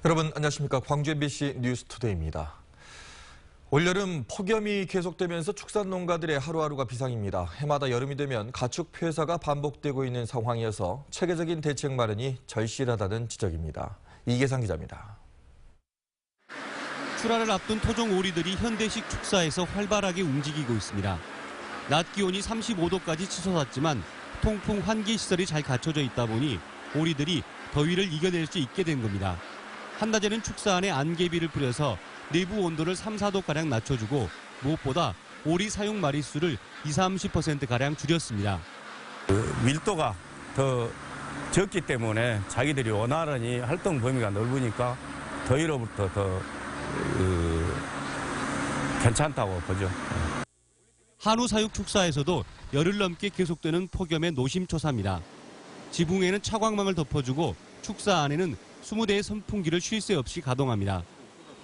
여러분 안녕하십니까. 광주 MBC 뉴스투데이입니다. 올여름 폭염이 계속되면서 축산농가들의 하루하루가 비상입니다. 해마다 여름이 되면 가축 폐사가 반복되고 있는 상황이어서 체계적인 대책 마련이 절실하다는 지적입니다. 이계상 기자입니다. 출하를 앞둔 토종 오리들이 현대식 축사에서 활발하게 움직이고 있습니다. 낮 기온이 35도까지 치솟았지만 통풍 환기 시설이 잘 갖춰져 있다 보니 오리들이 더위를 이겨낼 수 있게 된 겁니다. 한낮에는 축사 안에 안개비를 뿌려서 내부 온도를 3, 4도가량 낮춰주고 무엇보다 오리 사용 마리수를 20-30%가량 줄였습니다. 밀도가 더 적기 때문에 자기들이 원활하니 활동 범위가 넓으니까 더위로부터 더 괜찮다고 보죠. 한우 사육 축사에서도 열흘 넘게 계속되는 폭염의 노심초사입니다. 지붕에는 차광망을 덮어주고 축사 안에는 20대의 선풍기를 쉴 새 없이 가동합니다.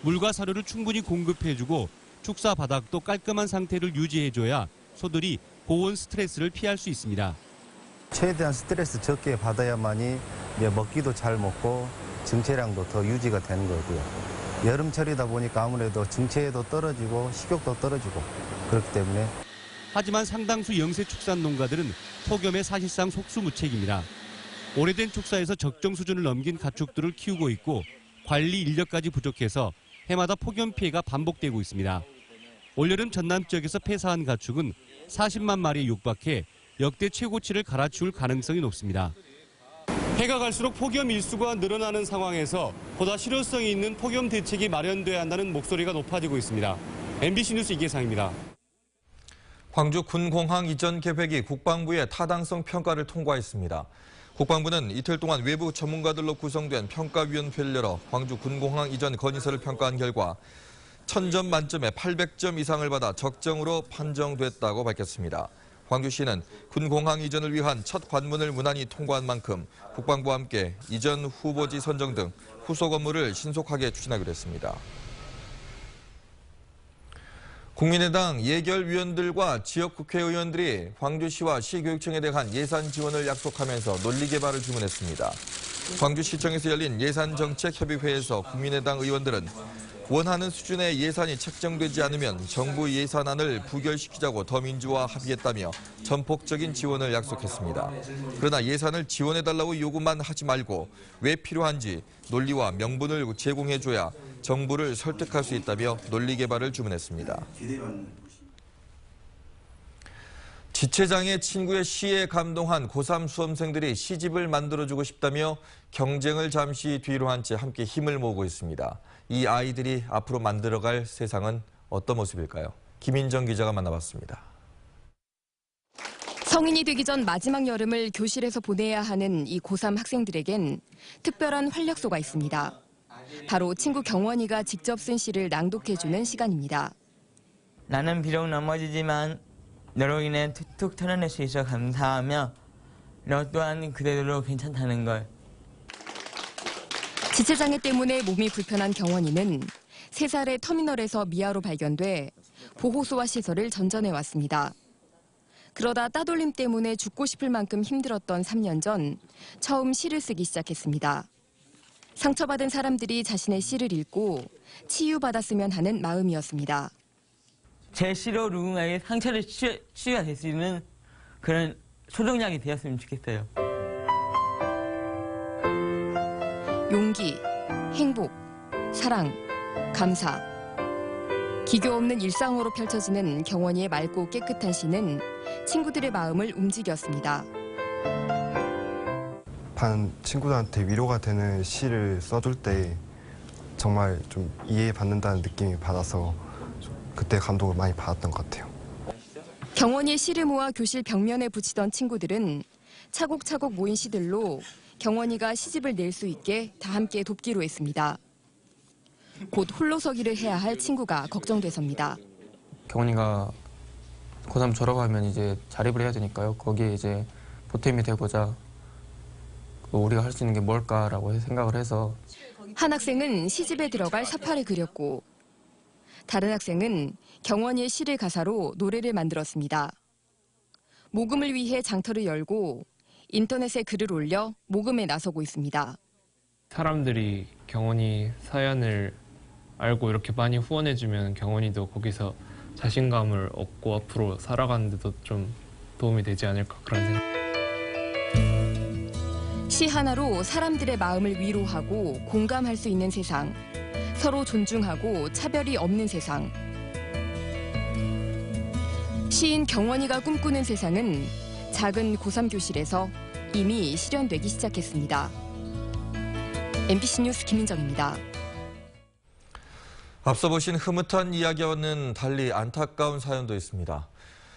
물과 사료를 충분히 공급해주고 축사 바닥도 깔끔한 상태를 유지해줘야 소들이 고온 스트레스를 피할 수 있습니다. 최대한 스트레스 적게 받아야만이 먹기도 잘 먹고 증체량도 더 유지가 되는 거고요. 여름철이다 보니까 아무래도 증체도 떨어지고 식욕도 떨어지고 그렇기 때문에. 하지만 상당수 영세 축산 농가들은 폭염에 사실상 속수무책입니다. 오래된 축사에서 적정 수준을 넘긴 가축들을 키우고 있고 관리 인력까지 부족해서 해마다 폭염 피해가 반복되고 있습니다. 올여름 전남 지역에서 폐사한 가축은 40만 마리에 육박해 역대 최고치를 갈아치울 가능성이 높습니다. 해가 갈수록 폭염 일수가 늘어나는 상황에서 보다 실효성이 있는 폭염 대책이 마련돼야 한다는 목소리가 높아지고 있습니다. MBC 뉴스 이계상입니다. 광주 군공항 이전 계획이 국방부의 타당성 평가를 통과했습니다. 국방부는 이틀 동안 외부 전문가들로 구성된 평가위원회를 열어 광주 군공항 이전 건의서를 평가한 결과 1000점 만점에 800점 이상을 받아 적정으로 판정됐다고 밝혔습니다. 광주시는 군공항 이전을 위한 첫 관문을 무난히 통과한 만큼 국방부와 함께 이전 후보지 선정 등 후속 업무를 신속하게 추진하기로 했습니다. 국민의당 예결위원들과 지역 국회의원들이 광주시와 시교육청에 대한 예산 지원을 약속하면서 논리개발을 주문했습니다. 광주시청에서 열린 예산정책협의회에서 국민의당 의원들은 원하는 수준의 예산이 책정되지 않으면 정부 예산안을 부결시키자고 더민주와 합의했다며 전폭적인 지원을 약속했습니다. 그러나 예산을 지원해달라고 요구만 하지 말고 왜 필요한지 논리와 명분을 제공해줘야 정부를 설득할 수 있다며 논리개발을 주문했습니다. 지체장애 친구의 시에 감동한 고3 수험생들이 시집을 만들어주고 싶다며 경쟁을 잠시 뒤로 한 채 함께 힘을 모으고 있습니다. 이 아이들이 앞으로 만들어갈 세상은 어떤 모습일까요? 김인정 기자가 만나봤습니다. 성인이 되기 전 마지막 여름을 교실에서 보내야 하는 이 고3 학생들에겐 특별한 활력소가 있습니다. 바로 친구 경원이가 직접 쓴 시를 낭독해주는 시간입니다. 나는 비록 넘어지지만 너로 인해 툭툭 털어낼 수 있어 감사하며 너 또한 그대로 괜찮다는 걸. 지체장애 때문에 몸이 불편한 경원이는 3살의 터미널에서 미아로 발견돼 보호소와 시설을 전전해왔습니다. 그러다 따돌림 때문에 죽고 싶을 만큼 힘들었던 3년 전 처음 시를 쓰기 시작했습니다. 상처받은 사람들이 자신의 시를 읽고 치유받았으면 하는 마음이었습니다. 제 시로 누군가에게 상처를 치유가 될 수 있는 그런 소독약이 되었으면 좋겠어요. 용기, 행복, 사랑, 감사. 기교 없는 일상으로 펼쳐지는 경원이의 맑고 깨끗한 시는 친구들의 마음을 움직였습니다. 반 친구들한테 위로가 되는 시를 써줄 때 정말 좀 이해받는다는 느낌이 받아서 그때 감동을 많이 받았던 것 같아요. 경원이의 시를 모아 교실 벽면에 붙이던 친구들은 차곡차곡 모인 시들로 경원이가 시집을 낼 수 있게 다 함께 돕기로 했습니다. 곧 홀로서기를 해야 할 친구가 걱정돼서입니다. 경원이가 고3 졸업하면 이제 자립을 해야 되니까요. 거기에 이제 보탬이 되고자 우리가 할 수 있는 게 뭘까라고 생각을 해서 한 학생은 시집에 들어갈 사파를 그렸고 다른 학생은 경원이의 시를 가사로 노래를 만들었습니다. 모금을 위해 장터를 열고 인터넷에 글을 올려 모금에 나서고 있습니다. 사람들이 경원이 사연을 알고 이렇게 많이 후원해주면 경원이도 거기서 자신감을 얻고 앞으로 살아가는 데도 좀 도움이 되지 않을까 그런 생각. 시 하나로 사람들의 마음을 위로하고 공감할 수 있는 세상, 서로 존중하고 차별이 없는 세상. 시인 경원이가 꿈꾸는 세상은 작은 고3 교실에서 이미 실현되기 시작했습니다. MBC 뉴스 김민정입니다. 앞서 보신 흐뭇한 이야기와는 달리 안타까운 사연도 있습니다.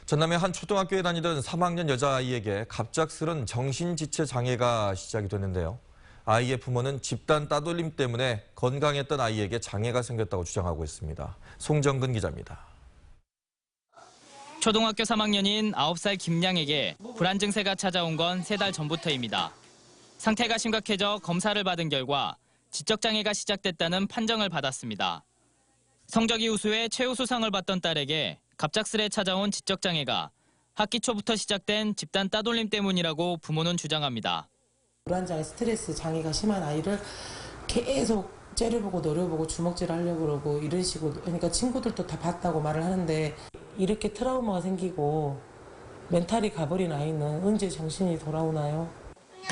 전남의 한 초등학교에 다니던 3학년 여자아이에게 갑작스런 정신지체 장애가 시작이 됐는데요. 아이의 부모는 집단 따돌림 때문에 건강했던 아이에게 장애가 생겼다고 주장하고 있습니다. 송정근 기자입니다. 초등학교 3학년인 9살 김양에게 불안 증세가 찾아온 건 3달 전부터입니다. 상태가 심각해져 검사를 받은 결과 지적장애가 시작됐다는 판정을 받았습니다. 성적이 우수해 최우수상을 받던 딸에게 갑작스레 찾아온 지적장애가 학기 초부터 시작된 집단 따돌림 때문이라고 부모는 주장합니다. 불안장애 스트레스 장애가 심한 아이를 계속 째려보고 노려보고 주먹질 하려고 그러고 이런 식으로, 그러니까 친구들도 다 봤다고 말을 하는데 이렇게 트라우마가 생기고 멘탈이 가버린 아이는 언제 정신이 돌아오나요?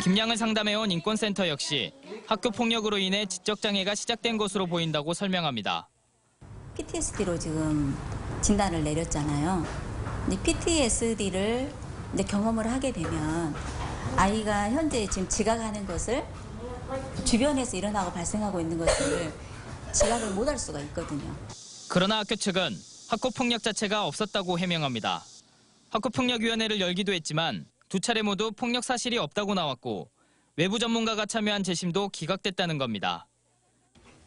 김양을 상담해온 인권센터 역시 학교 폭력으로 인해 지적장애가 시작된 것으로 보인다고 설명합니다. PTSD로 지금 진단을 내렸잖아요. 근데 PTSD를 이제 경험을 하게 되면 아이가 현재 지금 지각하는 것을 주변에서 일어나고 발생하고 있는 것을 지각을 못할 수가 있거든요. 그러나 학교 측은 학교폭력 자체가 없었다고 해명합니다. 학교폭력위원회를 열기도 했지만 2차례 모두 폭력 사실이 없다고 나왔고 외부 전문가가 참여한 재심도 기각됐다는 겁니다.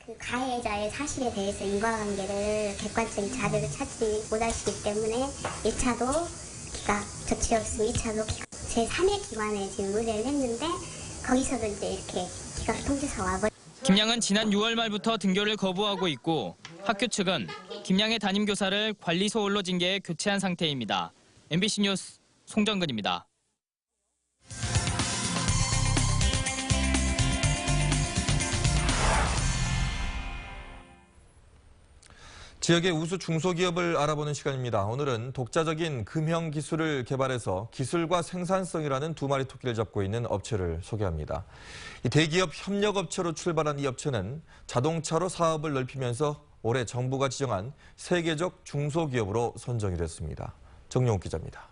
그 가해자의 사실에 대해서 인과관계를 객관적인 자료를 찾지 못하시기 때문에 1차도 기각, 조치 없으면 2차도 기각. 제3의 기관에 지금 의뢰를 했는데 거기서도 이제 이렇게 기각 통지서가 와버렸어요. 김양은 지난 6월 말부터 등교를 거부하고 있고 학교 측은 김양의 담임교사를 관리소홀로 징계해 교체한 상태입니다. MBC 뉴스 송정근입니다. 지역의 우수 중소기업을 알아보는 시간입니다. 오늘은 독자적인 금형 기술을 개발해서 기술과 생산성이라는 두 마리 토끼를 잡고 있는 업체를 소개합니다. 이 대기업 협력업체로 출발한 이 업체는 자동차로 사업을 넓히면서 올해 정부가 지정한 세계적 중소기업으로 선정이 됐습니다. 정용욱 기자입니다.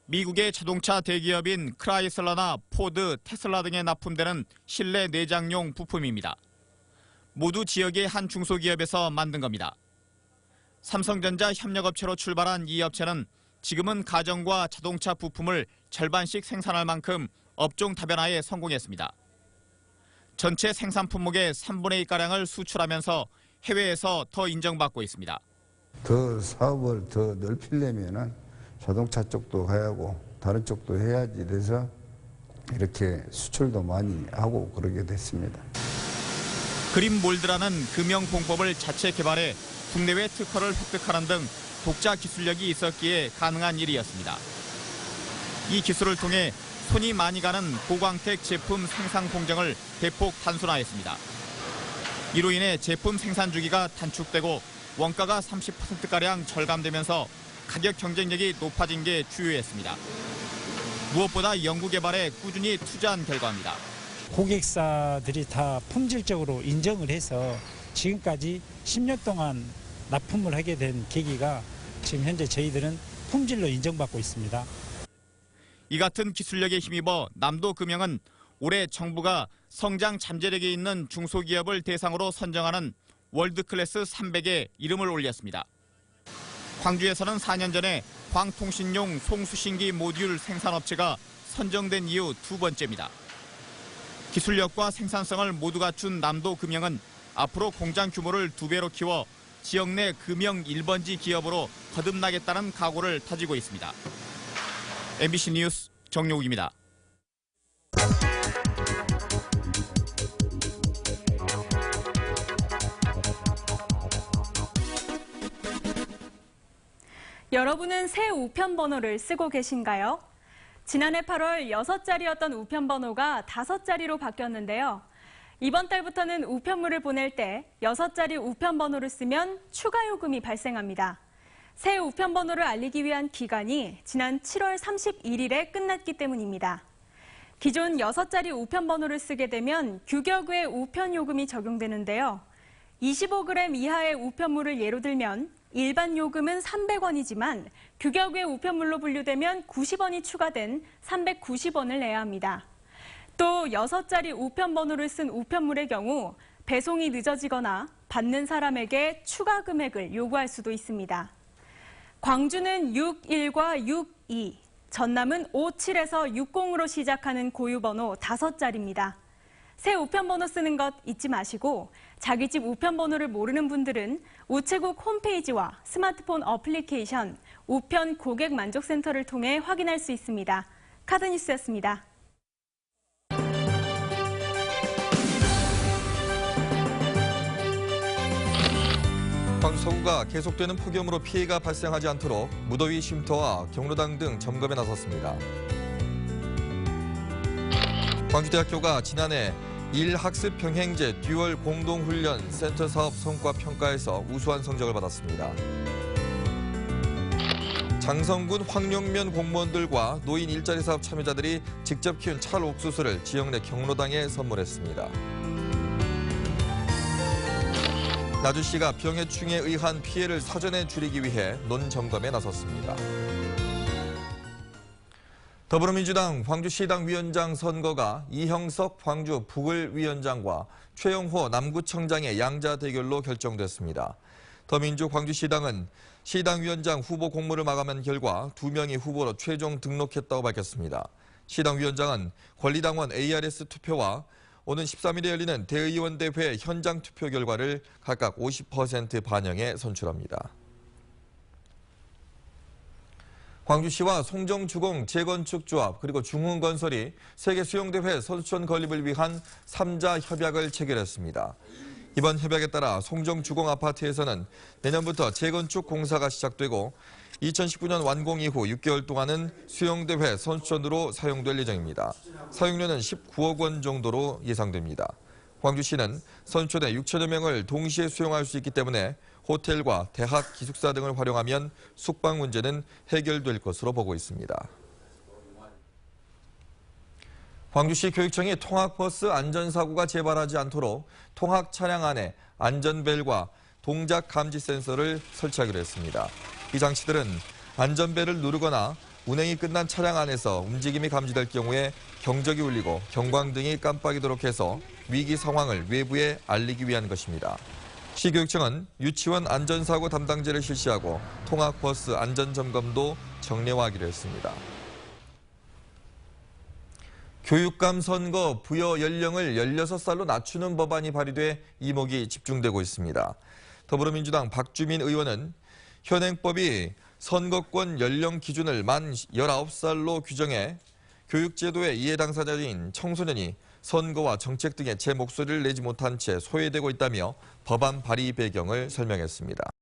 미국의 자동차 대기업인 크라이슬러나 포드, 테슬라 등에 납품되는 실내 내장용 부품입니다. 모두 지역의 한 중소기업에서 만든 겁니다. 삼성전자 협력업체로 출발한 이 업체는 지금은 가정과 자동차 부품을 절반씩 생산할 만큼 업종 다변화에 성공했습니다. 전체 생산 품목의 3분의 2가량을 수출하면서 해외에서 더 인정받고 있습니다. 더 사업을 더 넓히려면은 자동차 쪽도 해야 하고 다른 쪽도 해야지 돼서 이렇게 수출도 많이 하고 그러게 됐습니다. 그림 몰드라는 금형 공법을 자체 개발해 국내외 특허를 획득하는 등 독자 기술력이 있었기에 가능한 일이었습니다. 이 기술을 통해 손이 많이 가는 고광택 제품 생산 공정을 대폭 단순화했습니다. 이로 인해 제품 생산 주기가 단축되고 원가가 30%가량 절감되면서 가격 경쟁력이 높아진 게 주요했습니다. 무엇보다 연구 개발에 꾸준히 투자한 결과입니다. 고객사들이 다 품질적으로 인정을 해서 지금까지 10년 동안 납품을 하게 된 계기가 지금 현재 저희들은 품질로 인정받고 있습니다. 이 같은 기술력에 힘입어 남도금형은 올해 정부가 성장 잠재력이 있는 중소기업을 대상으로 선정하는 월드클래스 300에 이름을 올렸습니다. 광주에서는 4년 전에 광통신용 송수신기 모듈 생산업체가 선정된 이후 2번째입니다. 기술력과 생산성을 모두 갖춘 남도금형은 앞으로 공장 규모를 2배로 키워 지역 내 금형 1번지 기업으로 거듭나겠다는 각오를 다지고 있습니다. MBC 뉴스 정용욱입니다. 여러분은 새 우편 번호를 쓰고 계신가요? 지난해 8월 6자리였던 우편번호가 5자리로 바뀌었는데요. 이번 달부터는 우편물을 보낼 때 6자리 우편번호를 쓰면 추가 요금이 발생합니다. 새 우편번호를 알리기 위한 기간이 지난 7월 31일에 끝났기 때문입니다. 기존 6자리 우편번호를 쓰게 되면 규격외 우편요금이 적용되는데요. 25g 이하의 우편물을 예로 들면 일반 요금은 300원이지만 규격외 우편물로 분류되면 90원이 추가된 390원을 내야 합니다. 또 6자리 우편번호를 쓴 우편물의 경우 배송이 늦어지거나 받는 사람에게 추가 금액을 요구할 수도 있습니다. 광주는 61과 62, 전남은 57에서 60으로 시작하는 고유번호 5자리입니다. 새 우편번호 쓰는 것 잊지 마시고 자기 집 우편번호를 모르는 분들은 우체국 홈페이지와 스마트폰 어플리케이션 우편 고객 만족센터를 통해 확인할 수 있습니다. 카드뉴스였습니다. 광주 서구가 계속되는 폭염으로 피해가 발생하지 않도록 무더위 쉼터와 경로당 등 점검에 나섰습니다. 광주대학교가 지난해 일학습 병행제 듀얼 공동훈련 센터 사업 성과 평가에서 우수한 성적을 받았습니다. 장성군 황룡면 공무원들과 노인 일자리 사업 참여자들이 직접 키운 찰옥수수를 지역 내 경로당에 선물했습니다. 나주시가 병해충에 의한 피해를 사전에 줄이기 위해 논점검에 나섰습니다. 더불어민주당 광주시당 위원장 선거가 이형석 광주 북을위원장과 최영호 남구청장의 양자 대결로 결정됐습니다. 더민주 광주시당은 시당 위원장 후보 공모를 마감한 결과 2명이 후보로 최종 등록했다고 밝혔습니다. 시당 위원장은 권리당원 ARS 투표와 오는 13일에 열리는 대의원대회 현장 투표 결과를 각각 50% 반영해 선출합니다. 광주시와 송정주공 재건축조합 그리고 중흥건설이 세계수영대회 선수촌 건립을 위한 3자 협약을 체결했습니다. 이번 협약에 따라 송정주공 아파트에서는 내년부터 재건축 공사가 시작되고 2019년 완공 이후 6개월 동안은 수영대회 선수촌으로 사용될 예정입니다. 사용료는 19억 원 정도로 예상됩니다. 광주시는 선수촌에 6천여 명을 동시에 수용할 수 있기 때문에 호텔과 대학, 기숙사 등을 활용하면 숙박 문제는 해결될 것으로 보고 있습니다. 광주시 교육청이 통학버스 안전사고가 재발하지 않도록 통학 차량 안에 안전벨과 동작 감지 센서를 설치하기로 했습니다. 이 장치들은 안전벨을 누르거나 운행이 끝난 차량 안에서 움직임이 감지될 경우에 경적이 울리고 경광등이 깜빡이도록 해서 위기 상황을 외부에 알리기 위한 것입니다. 시교육청은 유치원 안전사고 담당제를 실시하고 통학버스 안전점검도 정례화하기로 했습니다. 교육감 선거 부여 연령을 16살로 낮추는 법안이 발의돼 이목이 집중되고 있습니다. 더불어민주당 박주민 의원은 현행법이 선거권 연령 기준을 만 19살로 규정해 교육제도의 이해 당사자인 청소년이 선거와 정책 등에 제 목소리를 내지 못한 채 소외되고 있다며 법안 발의 배경을 설명했습니다.